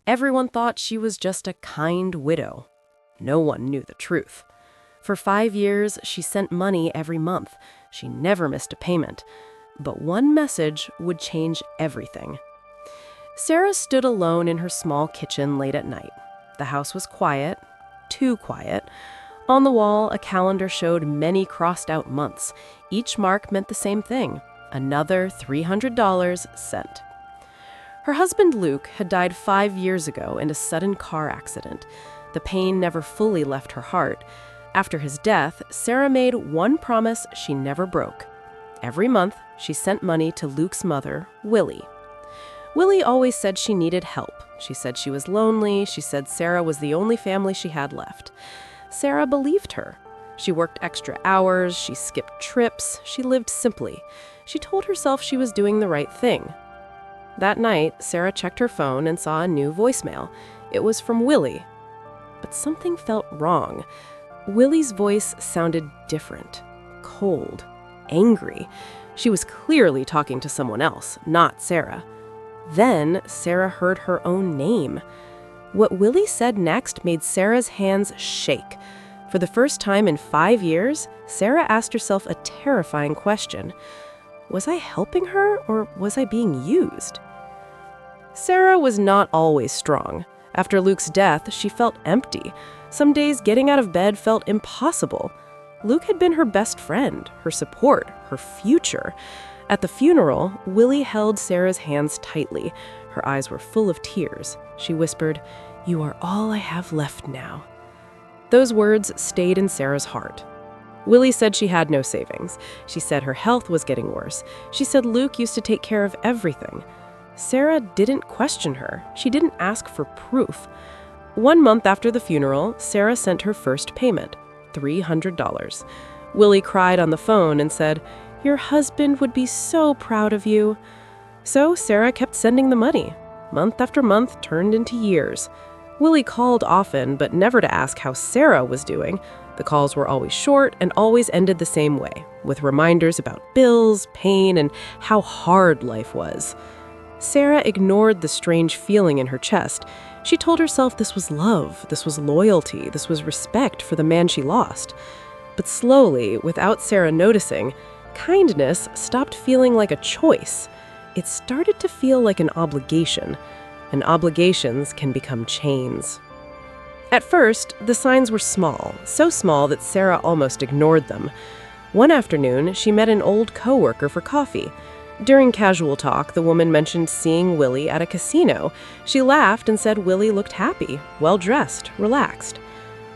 Everyone thought she was just a kind widow. No one knew the truth. For 5 years, she sent money every month. She never missed a payment. But one message would change everything. Sarah stood alone in her small kitchen late at night. The house was quiet, too quiet. On the wall, a calendar showed many crossed-out months. Each mark meant the same thing: another $300 sent. Her husband, Luke, had died 5 years ago in a sudden car accident. The pain never fully left her heart. After his death, Sarah made one promise she never broke. Every month, she sent money to Luke's mother, Willie. Willie always said she needed help. She said she was lonely. She said Sarah was the only family she had left. Sarah believed her. She worked extra hours. She skipped trips. She lived simply. She told herself she was doing the right thing. That night, Sarah checked her phone and saw a new voicemail. It was from Willie. But something felt wrong. Willie's voice sounded different, cold, angry. She was clearly talking to someone else, not Sarah. Then Sarah heard her own name. What Willie said next made Sarah's hands shake. For the first time in 5 years, Sarah asked herself a terrifying question. Was I helping her, or was I being used? Sarah was not always strong. After Luke's death, she felt empty. Some days getting out of bed felt impossible. Luke had been her best friend, her support, her future. At the funeral, Willie held Sarah's hands tightly. Her eyes were full of tears. She whispered, "You are all I have left now." Those words stayed in Sarah's heart. Willie said she had no savings. She said her health was getting worse. She said Luke used to take care of everything. Sarah didn't question her. She didn't ask for proof. 1 month after the funeral, Sarah sent her first payment, $300. Willie cried on the phone and said, "Your husband would be so proud of you." So Sarah kept sending the money. Month after month turned into years. Willie called often, but never to ask how Sarah was doing. The calls were always short and always ended the same way, with reminders about bills, pain, and how hard life was. Sarah ignored the strange feeling in her chest. She told herself this was love, this was loyalty, this was respect for the man she lost. But slowly, without Sarah noticing, kindness stopped feeling like a choice. It started to feel like an obligation, and obligations can become chains. At first, the signs were small, so small that Sarah almost ignored them. One afternoon, she met an old coworker for coffee. During casual talk, the woman mentioned seeing Willie at a casino. She laughed and said Willie looked happy, well-dressed, relaxed.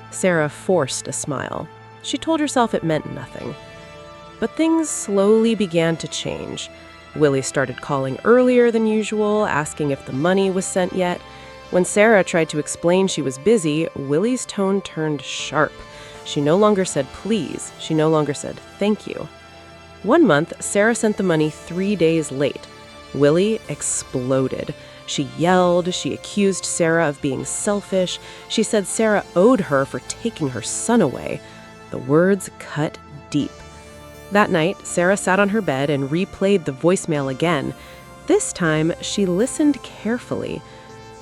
Sarah forced a smile. She told herself it meant nothing. But things slowly began to change. Willie started calling earlier than usual, asking if the money was sent yet. When Sarah tried to explain she was busy, Willie's tone turned sharp. She no longer said please. She no longer said thank you. 1 month, Sarah sent the money 3 days late. Willie exploded. She yelled. She accused Sarah of being selfish. She said Sarah owed her for taking her son away. The words cut deep. That night, Sarah sat on her bed and replayed the voicemail again. This time, she listened carefully.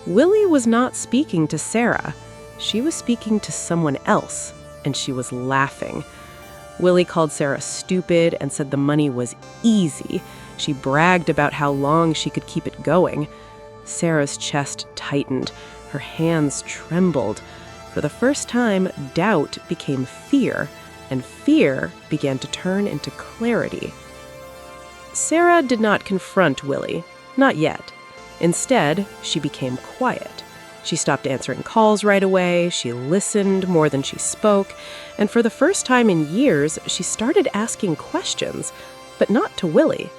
Willie was not speaking to Sarah. She was speaking to someone else, and she was laughing. Willie called Sarah stupid and said the money was easy. She bragged about how long she could keep it going. Sarah's chest tightened. Her hands trembled. For the first time, doubt became fear, and fear began to turn into clarity. Sarah did not confront Willie, not yet. Instead, she became quiet. She stopped answering calls right away. She listened more than she spoke. And for the first time in years, she started asking questions, but not to Willie.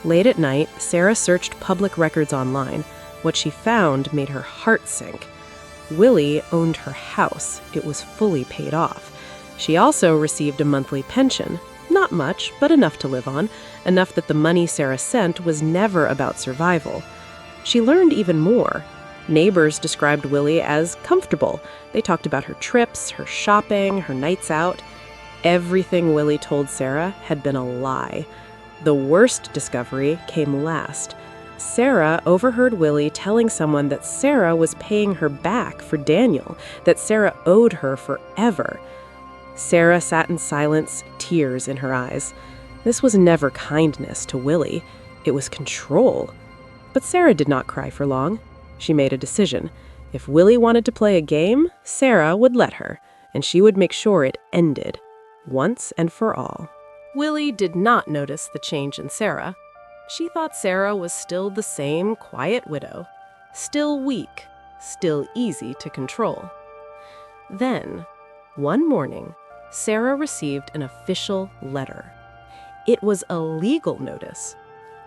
Late at night, Sarah searched public records online. What she found made her heart sink. Willie owned her house. It was fully paid off. She also received a monthly pension. Not much, but enough to live on. Enough that the money Sarah sent was never about survival. She learned even more. Neighbors described Willie as comfortable. They talked about her trips, her shopping, her nights out. Everything Willie told Sarah had been a lie. The worst discovery came last. Sarah overheard Willie telling someone that Sarah was paying her back for Daniel, that Sarah owed her forever. Sarah sat in silence, tears in her eyes. This was never kindness to Willie. It was control. But Sarah did not cry for long. She made a decision. If Willie wanted to play a game, Sarah would let her, and she would make sure it ended, once and for all. Willie did not notice the change in Sarah. She thought Sarah was still the same quiet widow, still weak, still easy to control. Then, one morning, Sarah received an official letter. It was a legal notice.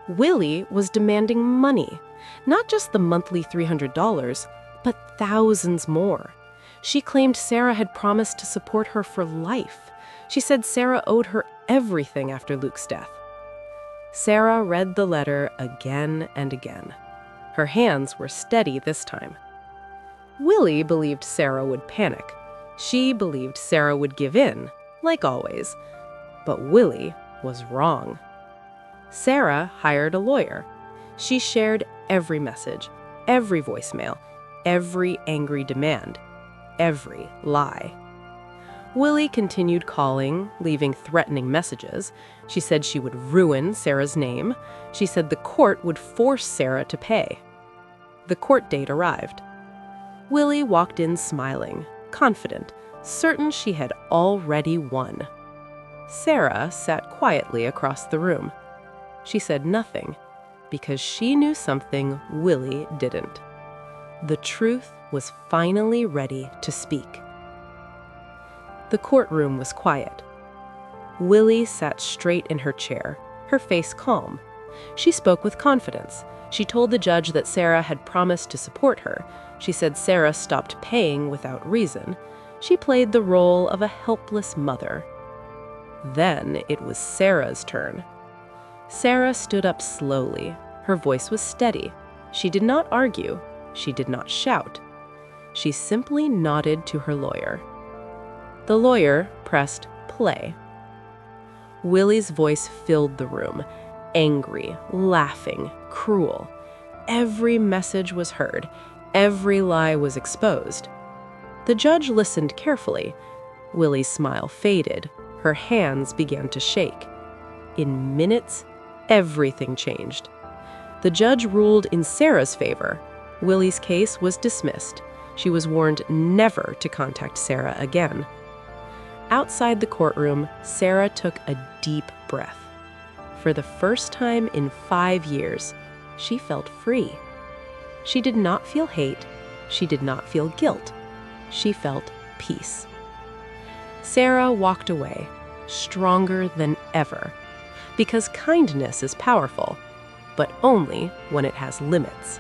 Willie was demanding money, not just the monthly $300, but thousands more. She claimed Sarah had promised to support her for life. She said Sarah owed her everything after Luke's death. Sarah read the letter again and again. Her hands were steady this time. Willie believed Sarah would panic. She believed Sarah would give in, like always. But Willie was wrong. Sarah hired a lawyer. She shared every message, every voicemail, every angry demand, every lie. Willie continued calling, leaving threatening messages. She said she would ruin Sarah's name. She said the court would force Sarah to pay. The court date arrived. Willie walked in smiling, confident, certain she had already won. Sarah sat quietly across the room. She said nothing, because she knew something Willie didn't. The truth was finally ready to speak. The courtroom was quiet. Willie sat straight in her chair, her face calm. She spoke with confidence. She told the judge that Sarah had promised to support her. She said Sarah stopped paying without reason. She played the role of a helpless mother. Then it was Sarah's turn. Sarah stood up slowly. Her voice was steady. She did not argue. She did not shout. She simply nodded to her lawyer. The lawyer pressed play. Willie's voice filled the room, angry, laughing, cruel. Every message was heard. Every lie was exposed. The judge listened carefully. Willie's smile faded. Her hands began to shake. In minutes, everything changed. The judge ruled in Sarah's favor. Willie's case was dismissed. She was warned never to contact Sarah again. Outside the courtroom, Sarah took a deep breath. For the first time in 5 years, she felt free. She did not feel hate. She did not feel guilt. She felt peace. Sarah walked away, stronger than ever, because kindness is powerful, but only when it has limits.